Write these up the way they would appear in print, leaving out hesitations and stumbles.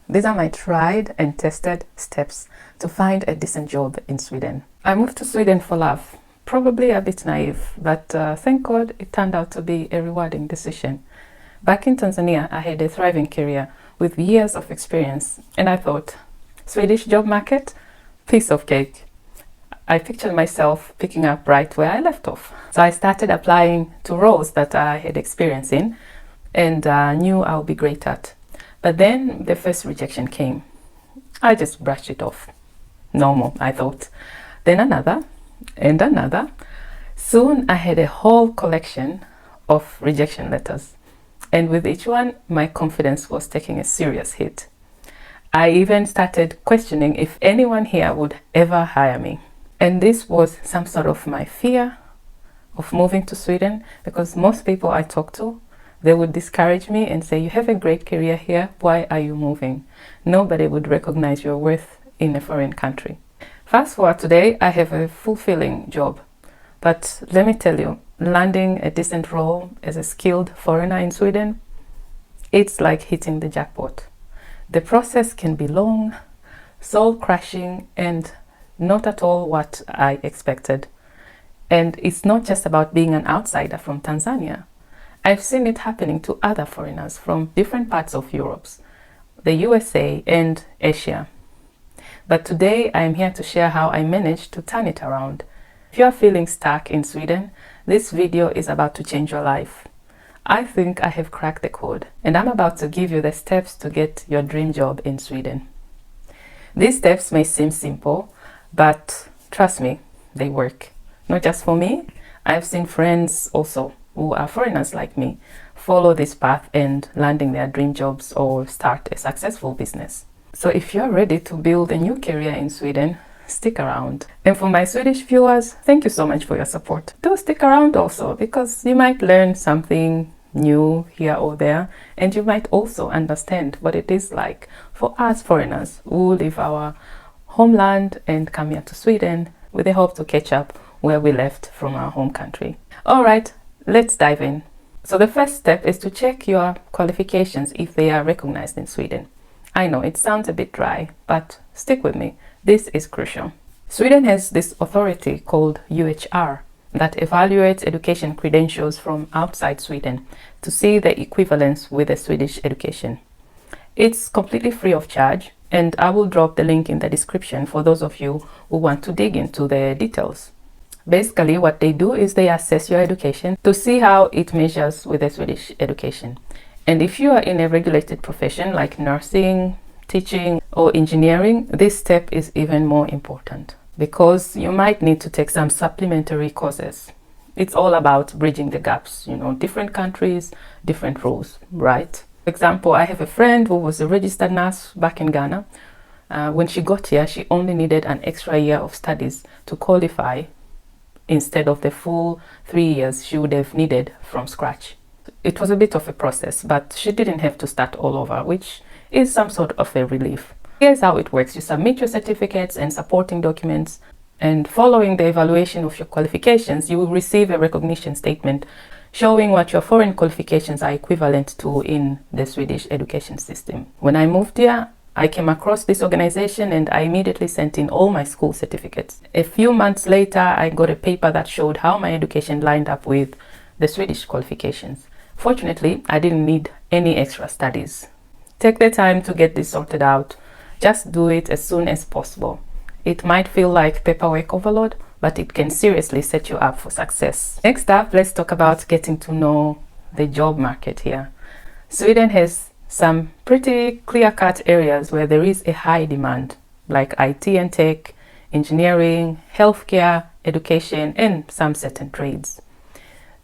These are my tried and tested steps to find a decent job in Sweden. I moved to Sweden for love. Probably a bit naive, but thank God it turned out to be a rewarding decision. Back in Tanzania, I had a thriving career with years of experience, and I thought, Swedish job market, piece of cake. I pictured myself picking up right where I left off. So I started applying to roles that I had experience in and knew I would be great at. But then the first rejection came. I just brushed it off. Normal, I thought. Then another and another. Soon I had a whole collection of rejection letters. And with each one, my confidence was taking a serious hit. I even started questioning if anyone here would ever hire me. And this was some sort of my fear of moving to Sweden, because most people I talked to, they would discourage me and say, you have a great career here, why are you moving? Nobody would recognize your worth in a foreign country. Fast forward today, I have a fulfilling job. But let me tell you, landing a decent role as a skilled foreigner in Sweden, it's like hitting the jackpot. The process can be long, soul-crushing, and not at all what I expected. And it's not just about being an outsider from Tanzania. I've seen it happening to other foreigners from different parts of Europe, the USA, and Asia. But today I am here to share how I managed to turn it around. If you are feeling stuck in Sweden, this video is about to change your life. I think I have cracked the code, and I'm about to give you the steps to get your dream job in Sweden. These steps may seem simple, but trust me, they work. Not just for me, I've seen friends also who are foreigners like me follow this path and landing their dream jobs or start a successful business. So if you're ready to build a new career in Sweden, stick around. And for my Swedish viewers, thank you so much for your support. Do stick around also, because you might learn something new here or there, and you might also understand what it is like for us foreigners who leave our homeland and come here to Sweden with the hope to catch up where we left from our home country. All right, let's dive in. So the first step is to check your qualifications if they are recognized in Sweden. I know it sounds a bit dry, but stick with me. This is crucial. Sweden has this authority called UHR that evaluates education credentials from outside Sweden to see the equivalence with the Swedish education. It's completely free of charge, and I will drop the link in the description for those of you who want to dig into the details. Basically, what they do is they assess your education to see how it measures with the Swedish education. And if you are in a regulated profession like nursing, teaching, or engineering, this step is even more important because you might need to take some supplementary courses. It's all about bridging the gaps, different countries, different rules, right? For example, I have a friend who was a registered nurse back in Ghana. When she got here, she only needed an extra year of studies to qualify instead of the full 3 years she would have needed from scratch. It was a bit of a process, but she didn't have to start all over, which is some sort of a relief. Here's how it works. You submit your certificates and supporting documents, and following the evaluation of your qualifications, you will receive a recognition statement showing what your foreign qualifications are equivalent to in the Swedish education system. When I moved here, I came across this organization and I immediately sent in all my school certificates. A few months later, I got a paper that showed how my education lined up with the Swedish qualifications. Fortunately, I didn't need any extra studies. Take the time to get this sorted out. Just do it as soon as possible. It might feel like paperwork overload, but it can seriously set you up for success. Next up, let's talk about getting to know the job market here. Sweden has some pretty clear-cut areas where there is a high demand, like IT and tech, engineering, healthcare, education, and some certain trades.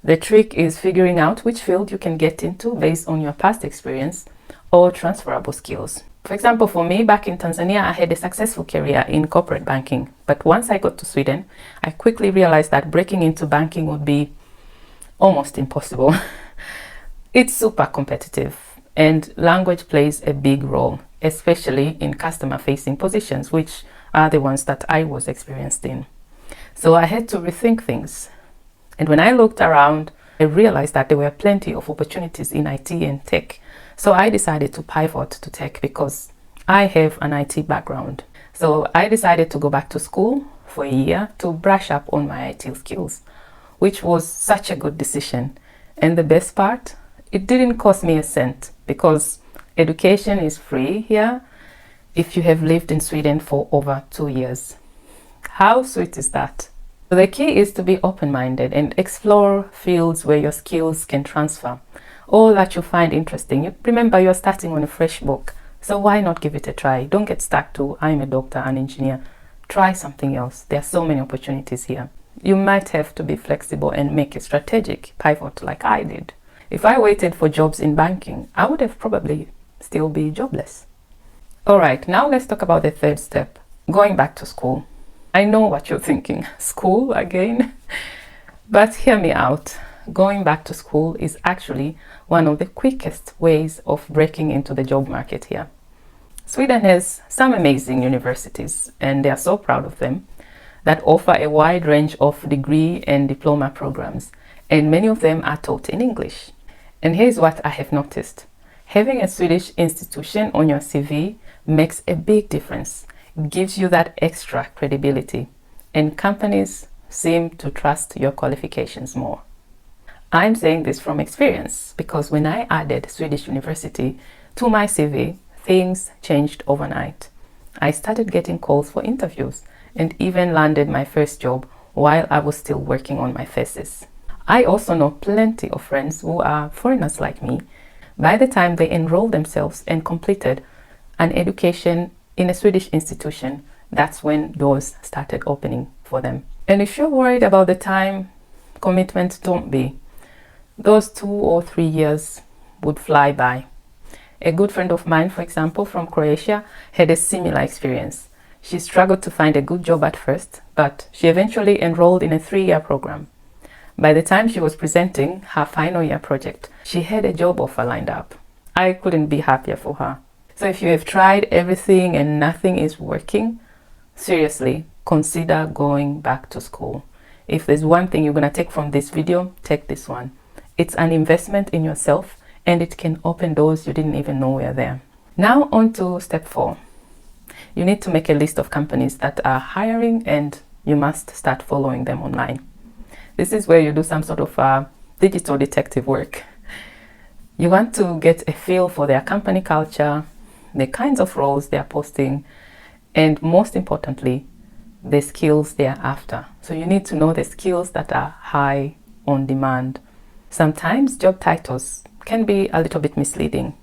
The trick is figuring out which field you can get into based on your past experience or transferable skills. For example, for me, back in Tanzania, I had a successful career in corporate banking. But once I got to Sweden, I quickly realized that breaking into banking would be almost impossible. It's super competitive, and language plays a big role, especially in customer-facing positions, which are the ones that I was experienced in. So I had to rethink things. And when I looked around, I realized that there were plenty of opportunities in IT and tech. So I decided to pivot to tech because I have an IT background. So I decided to go back to school for a year to brush up on my IT skills, which was such a good decision. And the best part, it didn't cost me a cent because education is free here if you have lived in Sweden for over 2 years. How sweet is that? So the key is to be open-minded and explore fields where your skills can transfer or that you find interesting. Remember, you're starting on a fresh book, so why not give it a try? Don't get stuck to, I'm a doctor, an engineer. Try something else. There are so many opportunities here. You might have to be flexible and make a strategic pivot like I did. If I waited for jobs in banking, I would have probably still be jobless. All right, now let's talk about the third step, going back to school. I know what you're thinking, school again? But hear me out. Going back to school is actually one of the quickest ways of breaking into the job market here. Sweden has some amazing universities, and they are so proud of them, that offer a wide range of degree and diploma programs, and many of them are taught in English. And here's what I have noticed. Having a Swedish institution on your CV makes a big difference. It gives you that extra credibility, and companies seem to trust your qualifications more. I'm saying this from experience because when I added Swedish university to my CV, things changed overnight. I started getting calls for interviews and even landed my first job while I was still working on my thesis. I also know plenty of friends who are foreigners like me. By the time they enrolled themselves and completed an education in a Swedish institution, that's when doors started opening for them. And if you're worried about the time commitment, don't be. Those 2 or 3 years would fly by. A good friend of mine, for example, from Croatia, had a similar experience. She struggled to find a good job at first, but she eventually enrolled in a 3-year program. By the time she was presenting her final year project, she had a job offer lined up. I couldn't be happier for her. So if you have tried everything and nothing is working, seriously, consider going back to school. If there's one thing you're going to take from this video, take this one. It's an investment in yourself, and it can open doors you didn't even know were there. Now on to step 4. You need to make a list of companies that are hiring, and you must start following them online. This is where you do some sort of digital detective work. You want to get a feel for their company culture, the kinds of roles they are posting, and most importantly, the skills they are after. So you need to know the skills that are high on demand. Sometimes job titles can be a little bit misleading.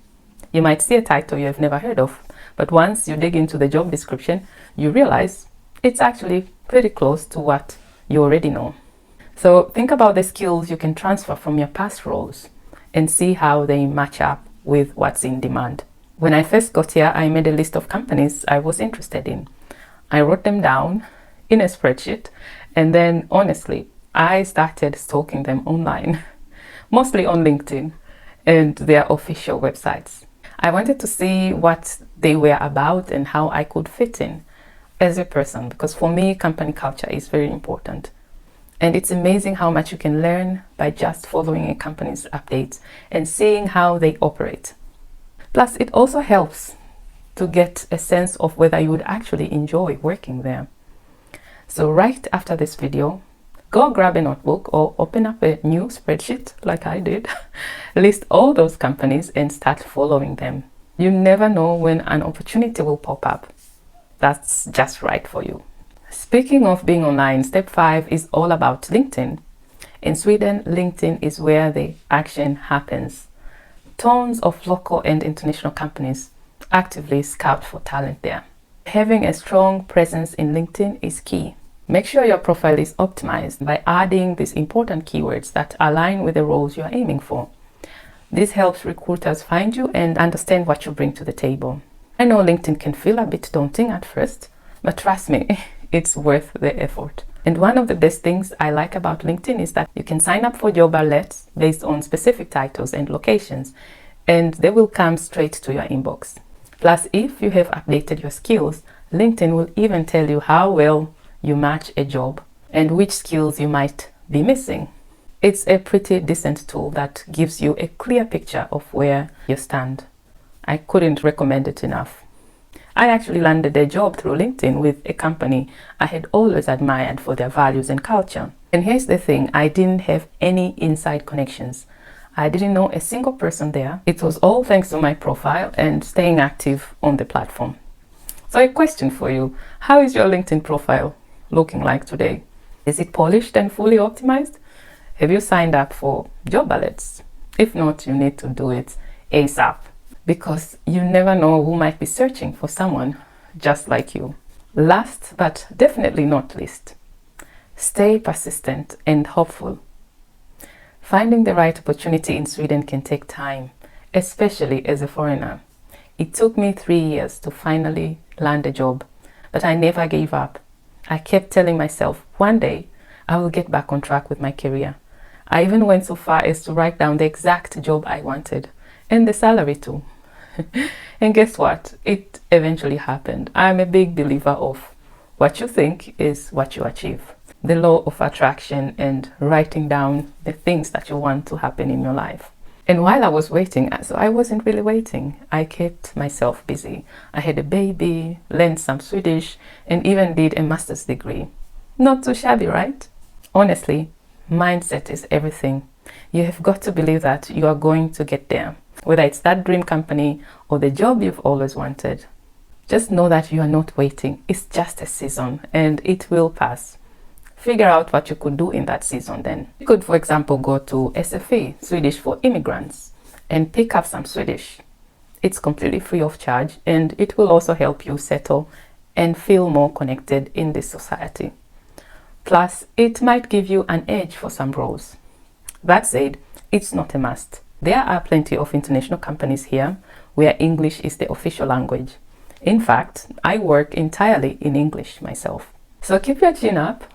You might see a title you have never heard of, but once you dig into the job description, you realize it's actually pretty close to what you already know. So think about the skills you can transfer from your past roles and see how they match up with what's in demand. When I first got here, I made a list of companies I was interested in. I wrote them down in a spreadsheet, and then honestly, I started stalking them online, mostly on LinkedIn and their official websites. I wanted to see what they were about and how I could fit in as a person, because for me, company culture is very important. And it's amazing how much you can learn by just following a company's updates and seeing how they operate. Plus, it also helps to get a sense of whether you would actually enjoy working there. So right after this video, go grab a notebook or open up a new spreadsheet like I did, list all those companies and start following them. You never know when an opportunity will pop up that's just right for you. Speaking of being online, step 5 is all about LinkedIn. In Sweden, LinkedIn is where the action happens. Tons of local and international companies actively scout for talent there. Having a strong presence in LinkedIn is key. Make sure your profile is optimized by adding these important keywords that align with the roles you are aiming for. This helps recruiters find you and understand what you bring to the table. I know LinkedIn can feel a bit daunting at first, but trust me, it's worth the effort. And one of the best things I like about LinkedIn is that you can sign up for job alerts based on specific titles and locations, and they will come straight to your inbox. Plus, if you have updated your skills, LinkedIn will even tell you how well you match a job and which skills you might be missing. It's a pretty decent tool that gives you a clear picture of where you stand. I couldn't recommend it enough. I actually landed a job through LinkedIn with a company I had always admired for their values and culture. And here's the thing, I didn't have any inside connections. I didn't know a single person there. It was all thanks to my profile and staying active on the platform. So a question for you, how is your LinkedIn profile looking like today? Is it polished and fully optimized? Have you signed up for job alerts? If not, you need to do it ASAP, because you never know who might be searching for someone just like you. Last but definitely not least, stay persistent and hopeful. Finding the right opportunity in Sweden can take time, especially as a foreigner. It took me 3 years to finally land a job, but I never gave up. I kept telling myself, one day I will get back on track with my career. I even went so far as to write down the exact job I wanted, and the salary too. And guess what? It eventually happened. I'm a big believer of what you think is what you achieve. The law of attraction and writing down the things that you want to happen in your life. And while I was waiting, so I wasn't really waiting. I kept myself busy. I had a baby, learned some Swedish, and even did a master's degree. Not too shabby, right? Honestly, mindset is everything. You have got to believe that you are going to get there, whether it's that dream company or the job you've always wanted. Just know that you are not waiting. It's just a season and it will pass. Figure out what you could do in that season then. You could, for example, go to SFA, Swedish for Immigrants, and pick up some Swedish. It's completely free of charge and it will also help you settle and feel more connected in this society. Plus, it might give you an edge for some roles. That said, it's not a must. There are plenty of international companies here where English is the official language. In fact, I work entirely in English myself. So keep your chin up,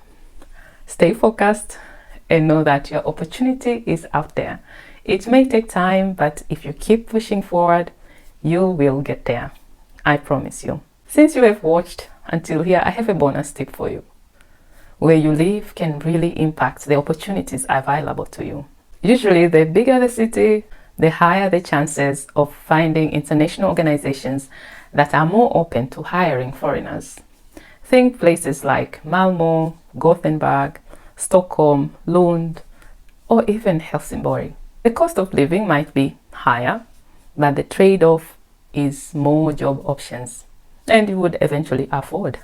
stay focused, and know that your opportunity is out there. It may take time, but if you keep pushing forward, you will get there. I promise you. Since you have watched until here, I have a bonus tip for you. Where you live can really impact the opportunities available to you. Usually, the bigger the city, the higher the chances of finding international organizations that are more open to hiring foreigners. Think places like Malmö, Gothenburg, Stockholm, Lund, or even Helsingborg. The cost of living might be higher, but the trade-off is more job options, and you would eventually afford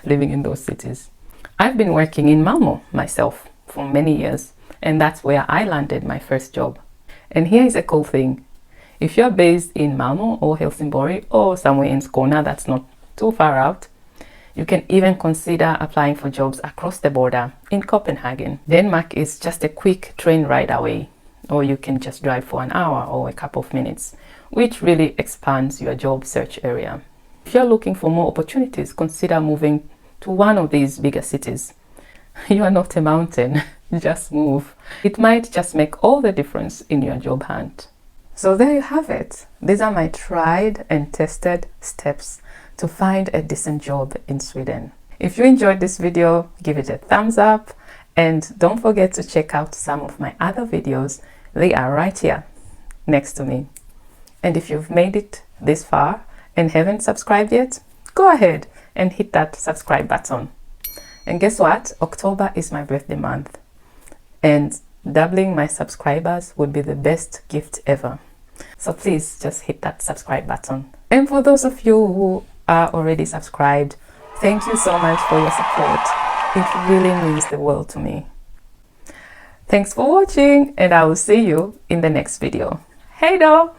living in those cities. I've been working in Malmö myself for many years, and that's where I landed my first job. And here is a cool thing. If you're based in Malmö or Helsingborg or somewhere in Skåne that's not too far out, you can even consider applying for jobs across the border in Copenhagen. Denmark is just a quick train ride away, or you can just drive for an hour or a couple of minutes, which really expands your job search area. If you're looking for more opportunities, consider moving to one of these bigger cities. You are not a mountain, just move. It might just make all the difference in your job hunt. So there you have it. These are my tried and tested steps to find a decent job in Sweden. If you enjoyed this video, give it a thumbs up and don't forget to check out some of my other videos. They are right here next to me. And if you've made it this far and haven't subscribed yet, go ahead and hit that subscribe button. And guess what? October is my birthday month, and doubling my subscribers would be the best gift ever. So please just hit that subscribe button. And for those of you who are already subscribed, thank you so much for your support. It really means the world to me. Thanks for watching, and I will see you in the next video. Hej då!